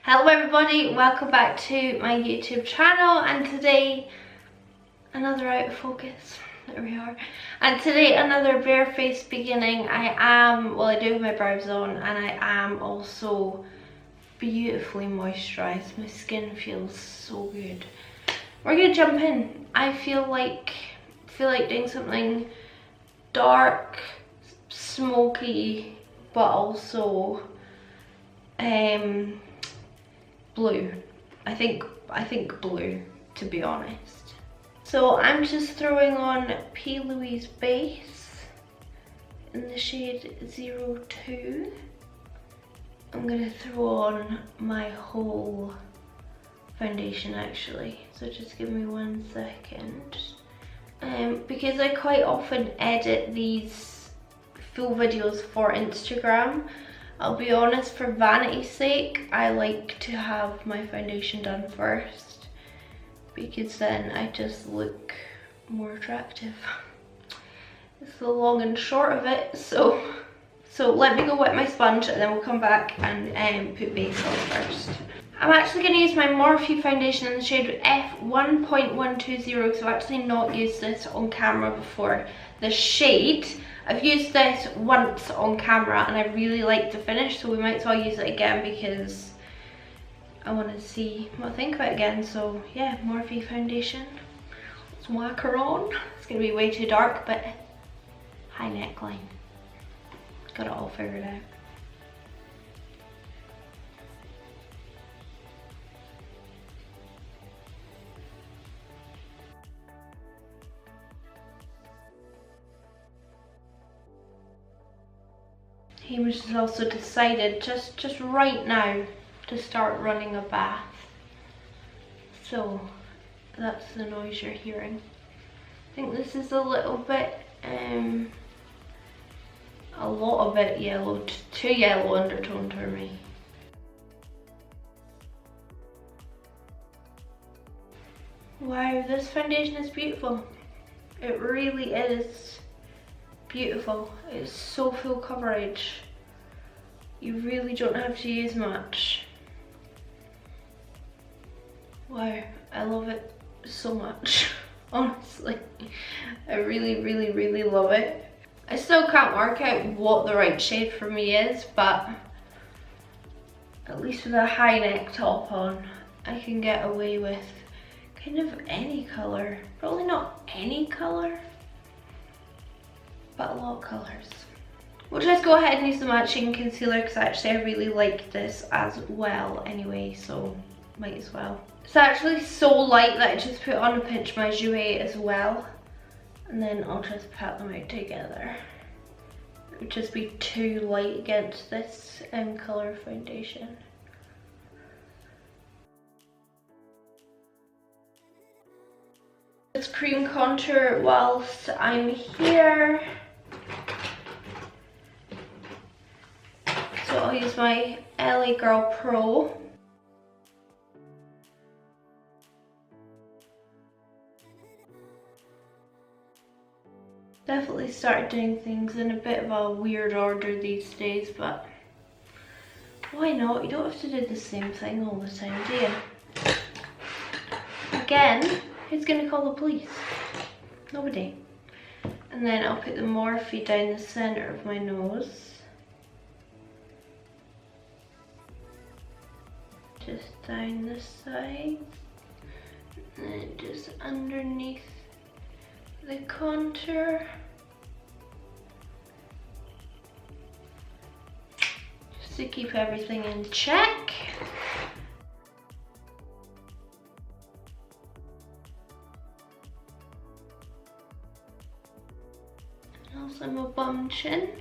Hello everybody, welcome back to my YouTube channel, and today another out of focus. There we are. And today another barefaced beginning. I do have my brows on, and I am also beautifully moisturised. My skin feels so good. We're gonna jump in. I feel like doing something dark, smoky, but also blue. I think blue, to be honest. So I'm just throwing on P. Louise base in the shade 02. I'm gonna throw on my whole foundation actually, so just give me 1 second. Because I quite often edit these full videos for Instagram, I'll be honest, for vanity's sake, I like to have my foundation done first, because then I just look more attractive. It's the long and short of it. So let me go wet my sponge and then we'll come back and put base on first. I'm actually going to use my Morphe foundation in the shade F1.120 because I've actually not used this on camera before. The shade, I've used this once on camera and I really like the finish, so we might as well use it again because I want to see what I think about it again. So yeah, Morphe foundation. Let's whack her on. It's going to be way too dark, but high neckline. Got it all figured out. Hamish has also decided just right now to start running a bath. So that's the noise you're hearing. I think this is a little bit, a lot of it yellow, too yellow undertone for me. Wow, this foundation is beautiful. It really is beautiful. It's so full coverage. You really don't have to use much. Wow, I love it so much. Honestly, I really love it. I still can't work out what the right shade for me is, but at least with a high neck top on, I can get away with kind of any colour. Probably not any colour, but a lot of colours. We'll just go ahead and use the matching concealer because actually I really like this as well anyway, so might as well. It's actually so light that I just put on a pinch of my jouet as well, and then I'll just pat them out together. It would just be too light against this colour foundation. This cream contour whilst I'm here. So I'll use my LA Girl Pro. Definitely started doing things in a bit of a weird order these days, but why not? You don't have to do the same thing all the time, do you? Again, who's gonna call the police? Nobody. And then I'll put the Morphe down the center of my nose. Just down the side, and then just underneath the contour. Just to keep everything in check. Also my bum chin.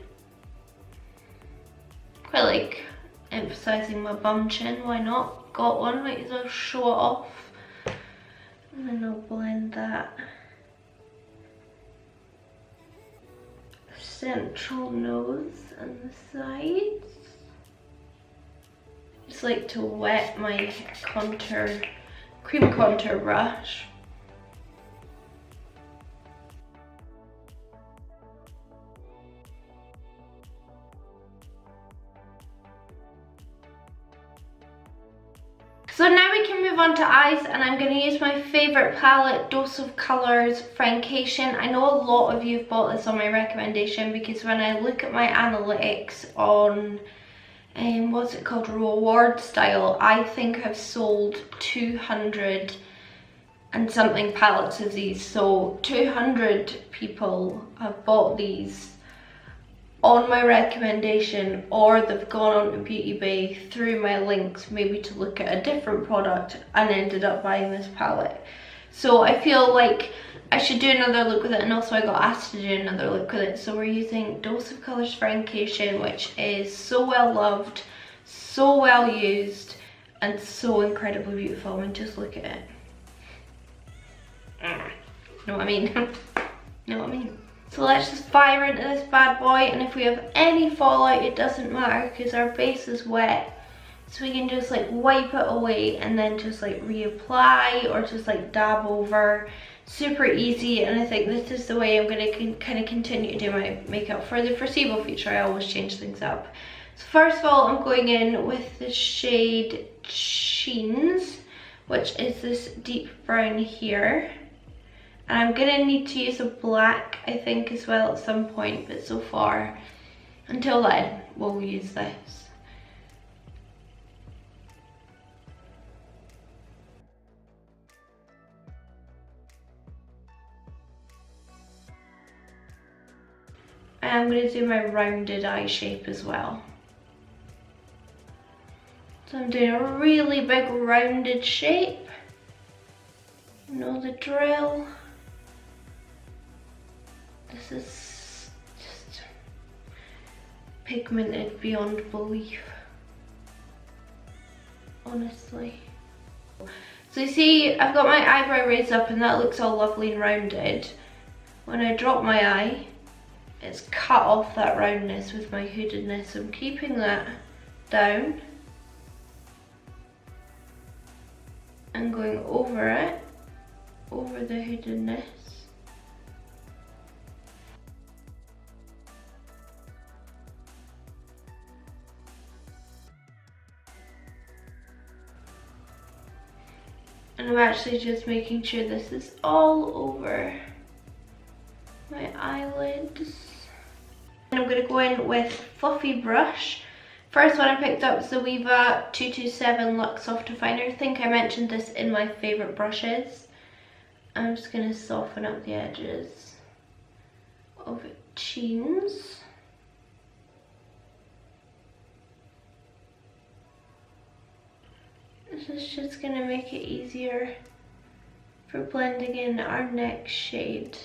Quite like emphasizing my bum chin, why not? Got one, might as well show it off. And then I'll blend that. Central nose and the sides. Just like to wet my contour, cream contour brush. So now we can move on to eyes, and I'm going to use my favourite palette, Dose of Colours Friendcation. I know a lot of you have bought this on my recommendation, because when I look at my analytics on what's it called, reward style, I think I've sold 200 and something palettes of these. So 200 people have bought these on my recommendation, or they've gone on to Beauty Bay through my links maybe to look at a different product and ended up buying this palette. So I feel like I should do another look with it, and also I got asked to do another look with it. So we're using Dose of Colours Friendcation, which is so well loved, so well used, and so incredibly beautiful. I mean, just look at it. Know what I mean? Know what I mean? So let's just fire into this bad boy, and if we have any fallout, it doesn't matter because our base is wet. So we can just like wipe it away and then just like reapply, or just like dab over. Super easy, and I think this is the way I'm going to kind of continue to do my makeup for the foreseeable future. I always change things up. So first of all, I'm going in with the shade Sheens, which is this deep brown here. And I'm going to need to use a black, I think, as well at some point, but so far, until then, we'll use this. I'm going to do my rounded eye shape as well. So I'm doing a really big rounded shape. You know the drill. This is just pigmented beyond belief, honestly. So you see, I've got my eyebrow raised up and that looks all lovely and rounded. When I drop my eye, it's cut off that roundness with my hoodedness. So I'm keeping that down and going over it, over the hoodedness. And I'm actually just making sure this is all over my eyelids. And I'm going to go in with Fluffy Brush. First one I picked up is the Viva 227 Luxe Soft Definer. I think I mentioned this in my favourite brushes. I'm just going to soften up the edges of Sheens. This is just going to make it easier for blending in our next shade.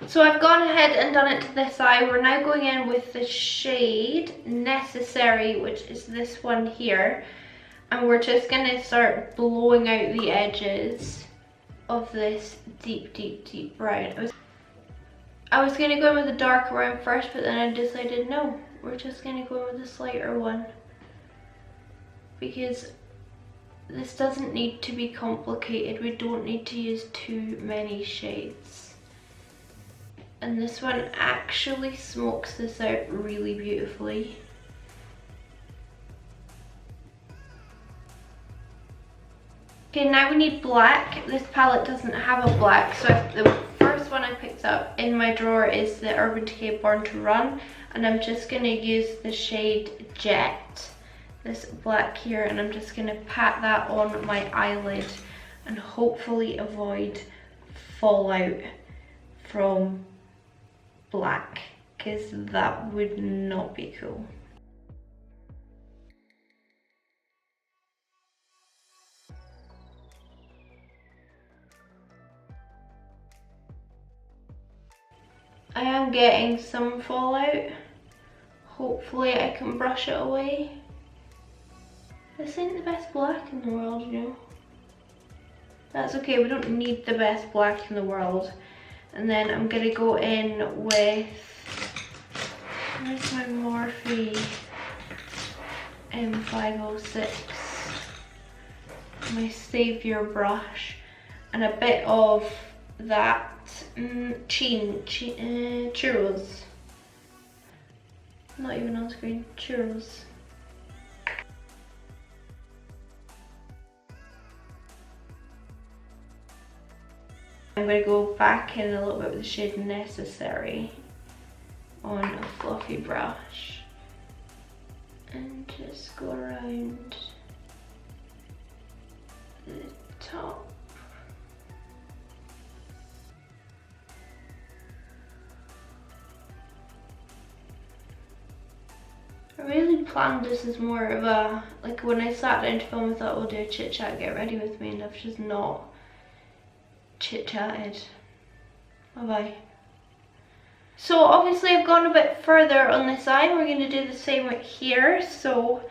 So I've gone ahead and done it to this eye. We're now going in with the shade Necessary, which is this one here. And we're just going to start blowing out the edges of this deep, deep, deep brown. I was going to go in with a darker brown first, but then I decided no, we're just going to go in with a lighter one. Because this doesn't need to be complicated. We don't need to use too many shades. And this one actually smokes this out really beautifully. Okay, now we need black. This palette doesn't have a black, so the first one I picked up in my drawer is the Urban Decay Born to Run, and I'm just going to use the shade Jet, this black here, and I'm just going to pat that on my eyelid and hopefully avoid fallout from black, because that would not be cool. I am getting some fallout. Hopefully I can brush it away. This ain't the best black in the world, you know. That's okay, we don't need the best black in the world. And then I'm gonna go in with, where's my Morphe M506, my Savior brush, and a bit of that churros. Not even on screen, churros. I'm going to go back in a little bit with the shade Necessary on a fluffy brush and just go around the top. I really planned this as more of a, like when I sat down to film I thought we'll do a chit chat, get ready with me, and I've just not chit chatted. Bye bye. So obviously I've gone a bit further on this eye. We're going to do the same right here. So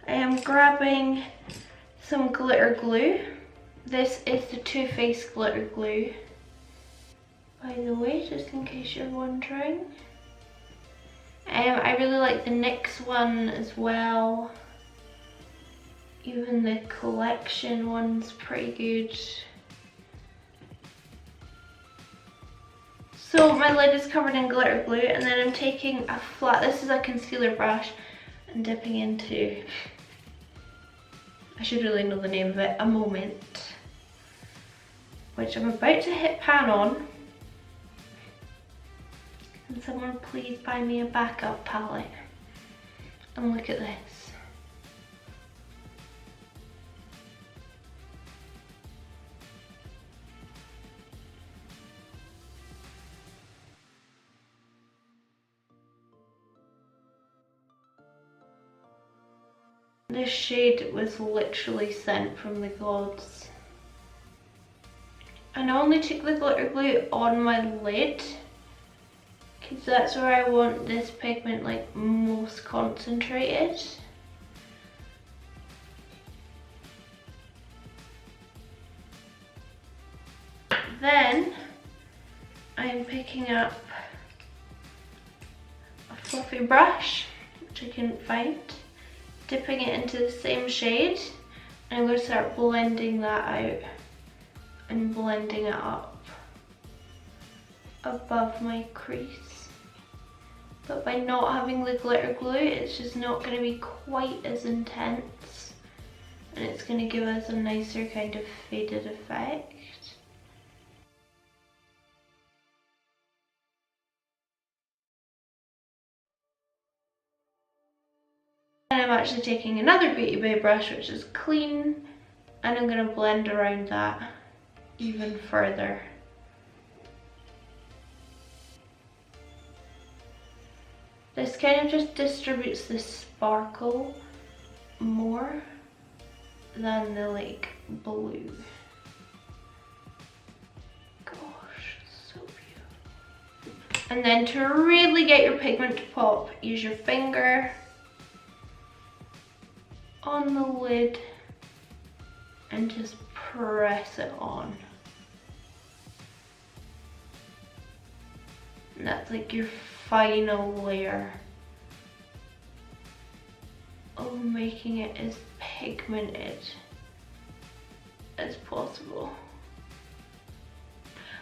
I am grabbing some glitter glue. This is the Too Faced glitter glue, by the way, just in case you're wondering. I really like the NYX one as well. Even the collection one's pretty good. So my lid is covered in glitter glue, and then I'm taking a flat, this is a concealer brush, and dipping into, I should really know the name of it, a Moment, which I'm about to hit pan on. Can someone please buy me a backup palette? And look at this. This shade was literally sent from the gods. And I only took the glitter glue on my lid because that's where I want this pigment like most concentrated. Then I am picking up a fluffy brush, which I couldn't find, dipping it into the same shade, and I'm going to start blending that out and blending it up above my crease. But by not having the glitter glue, it's just not going to be quite as intense, and it's going to give us a nicer kind of faded effect. And I'm actually taking another Beauty Bay brush, which is clean, and I'm going to blend around that even further. This kind of just distributes the sparkle more than the like blue. Gosh, so beautiful. And then to really get your pigment to pop, use your finger on the lid and just press it on. And that's like your final layer of making it as pigmented as possible.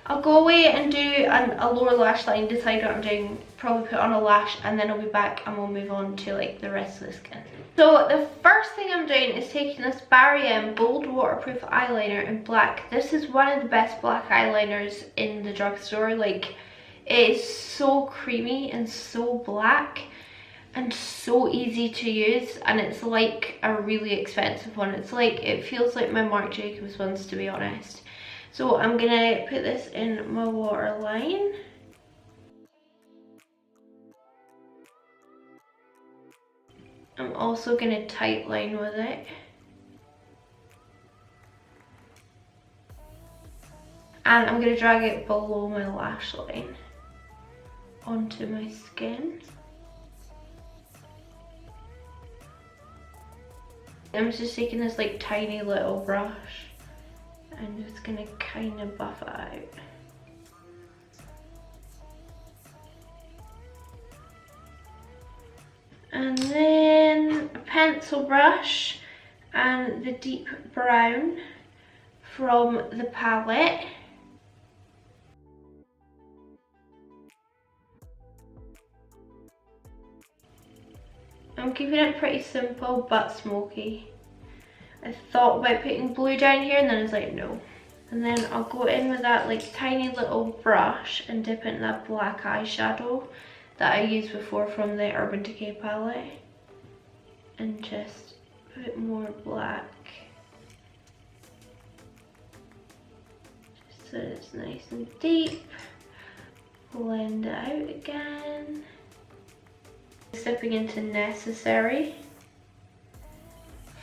I'll go away and do a lower lash line, decide what I'm doing, probably put on a lash, and then I'll be back and we'll move on to like the rest of the skin. So the first thing I'm doing is taking this Barry M Bold Waterproof Eyeliner in black. This is one of the best black eyeliners in the drugstore. Like, it is so creamy and so black and so easy to use, and it's like a really expensive one. It's like, it feels like my Marc Jacobs ones, to be honest. So I'm gonna put this in my waterline. I'm also gonna tightline with it. And I'm gonna drag it below my lash line onto my skin. I'm just taking this like tiny little brush and just gonna kind of buff it out. And then a pencil brush and the deep brown from the palette. I'm keeping it pretty simple but smoky. I thought about putting blue down here and then I was like, no, And then I'll go in with that like tiny little brush and dip it in that black eyeshadow that I used before from the Urban Decay palette. And just a bit more black. Just so it's nice and deep. Blend it out again. Stepping into Necessary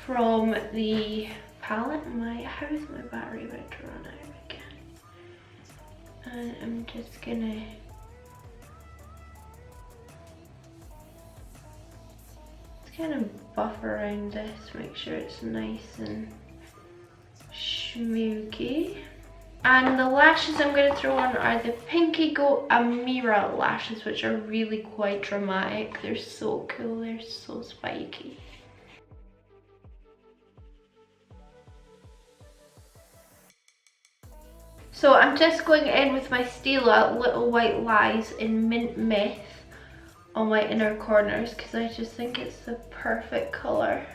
from the palette. How is my battery about to run out again? And I'm just gonna kind of buff around this, make sure it's nice and smoky. And the lashes I'm going to throw on are the Pinky Goat Amira lashes, which are really quite dramatic. They're so cool, they're so spiky. So I'm just going in with my Stila Little White Lies in Mint Myth on my inner corners because I just think it's the perfect colour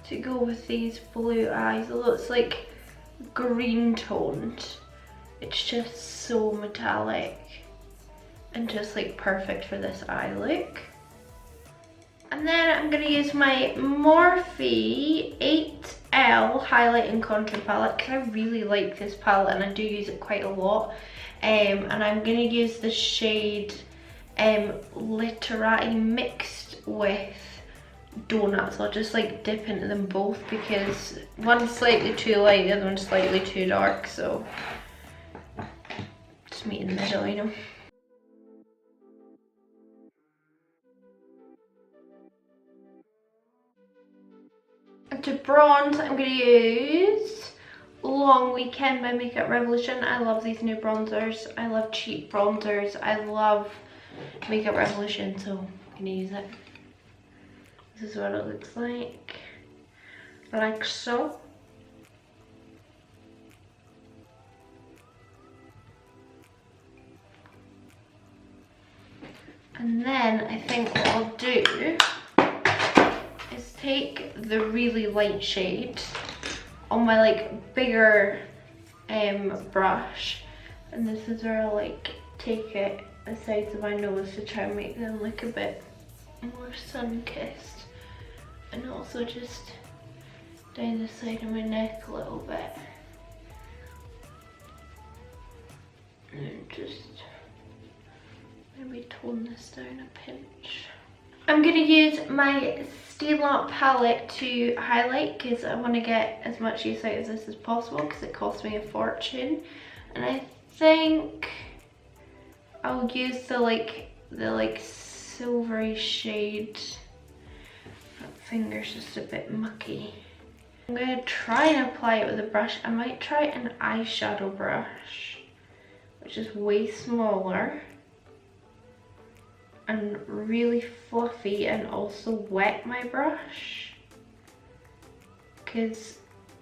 to go with these blue eyes. Although it's like green toned, it's just so metallic and just like perfect for this eye look. And then I'm going to use my Morphe 8L highlight and contour palette because I really like this palette and I do use it quite a lot. And I'm going to use the shade Literati mixed with Donuts. I'll just like dip into them both because one's slightly too light, the other one's slightly too dark, so just meet in the middle, you know. And to bronze, I'm going to use Long Weekend by Makeup Revolution. I love these new bronzers. I love cheap bronzers. I love Makeup Revolution, so I'm going to use it. This is what it looks like so. And then I think what I'll do is take the really light shade on my like bigger brush, and this is where I'll like take it the sides of my nose to try and make them look a bit more sun-kissed, and also just down the side of my neck a little bit, and just maybe tone this down a pinch. I'm going to use my Stila palette to highlight because I want to get as much use out of this as possible because it cost me a fortune. And I think I'll use the silvery shade. That finger's just a bit mucky. I'm going to try and apply it with a brush. I might try an eyeshadow brush, which is way smaller and really fluffy, and also wet my brush, because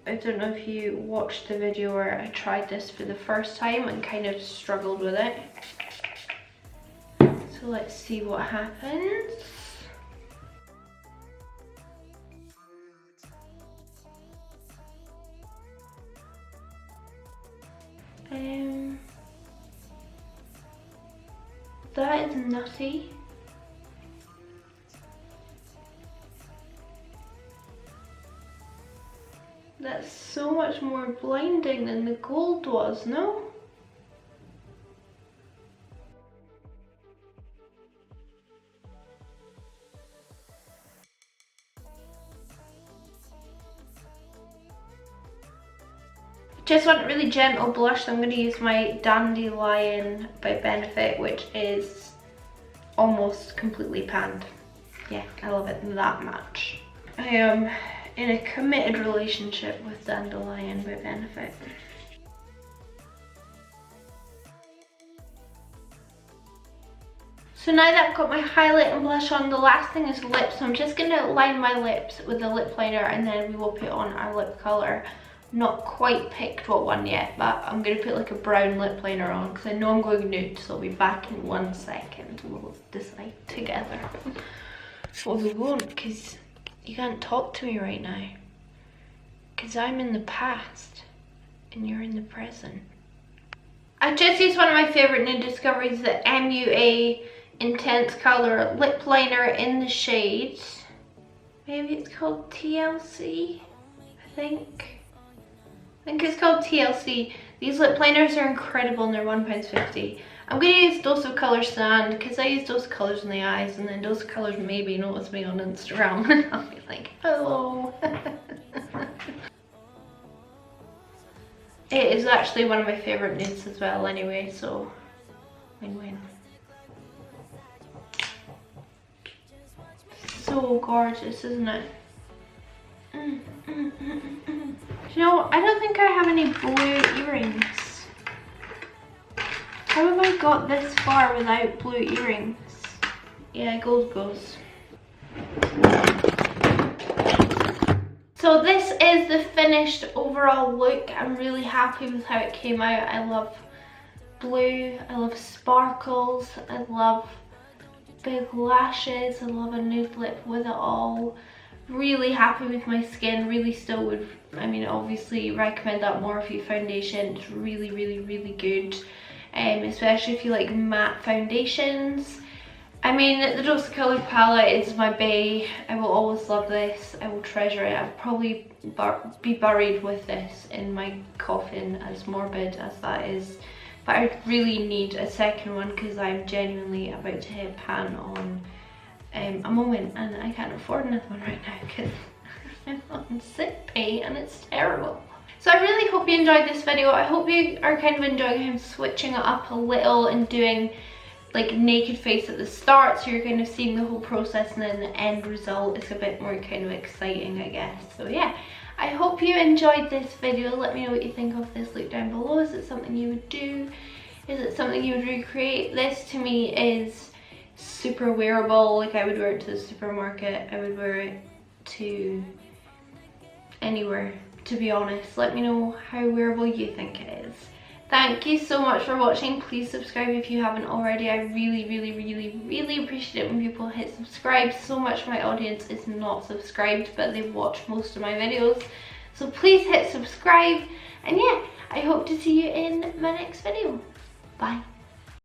I don't know if you watched the video where I tried this for the first time and kind of struggled with it. So let's see what happens. That is nutty. That's so much more blinding than the gold was, no? Just want a really gentle blush, so I'm going to use my Dandelion by Benefit, which is almost completely panned. Yeah, I love it that much. I am in a committed relationship with Dandelion by Benefit. So now that I've got my highlight and blush on, the last thing is lips. So I'm just going to line my lips with the lip liner and then we will put on our lip colour. Not quite picked what one yet, but I'm going to put like a brown lip liner on because I know I'm going nude, so I'll be back in 1 second. We'll decide together. Well, we won't, because you can't talk to me right now. Because I'm in the past. and you're in the present. I just used one of my favourite new discoveries, the MUA Intense Colour Lip Liner in the shade, maybe it's called TLC, I think it's called TLC. These lip liners are incredible and they're £1.50. I'm going to use Dose of Colour Stand because I use Dose of Colours in the eyes, and then Dose of Colours maybe notice me on Instagram and I'll be like, hello. It is actually one of my favourite nudes as well anyway, so win-win. So gorgeous, isn't it? You know, I don't think I have any blue earrings. How have I got this far without blue earrings? Yeah, goes. So this is the finished overall look. I'm really happy with how it came out. I love blue, I love sparkles, I love big lashes, I love a nude lip with it all. Really happy with my skin, really still would, I mean, obviously recommend that Morphe foundation. It's really good, especially if you like matte foundations. I mean, the Dose of Colour palette is my bae. I will always love this. I will treasure it. I'll probably be buried with this in my coffin, as morbid as that is. But I really need a second one because I'm genuinely about to hit pan on a moment and I can't afford another one right now because I'm on sick pay and it's terrible. So I really hope you enjoyed this video. I hope you are kind of enjoying him switching it up a little and doing like naked face at the start, so you're kind of seeing the whole process, and then the end result is a bit more kind of exciting, I guess. So yeah, I hope you enjoyed this video. Let me know what you think of this look down below. Is it something you would do? Is it something you would recreate? This to me is super wearable. Like, I would wear it to the supermarket, I would wear it to anywhere, to be honest. Let me know how wearable you think it is. Thank you so much for watching. Please subscribe if you haven't already. I really appreciate it when people hit subscribe. So much of my audience is not subscribed, but they watch most of my videos. So please hit subscribe. And yeah, I hope to see you in my next video. Bye.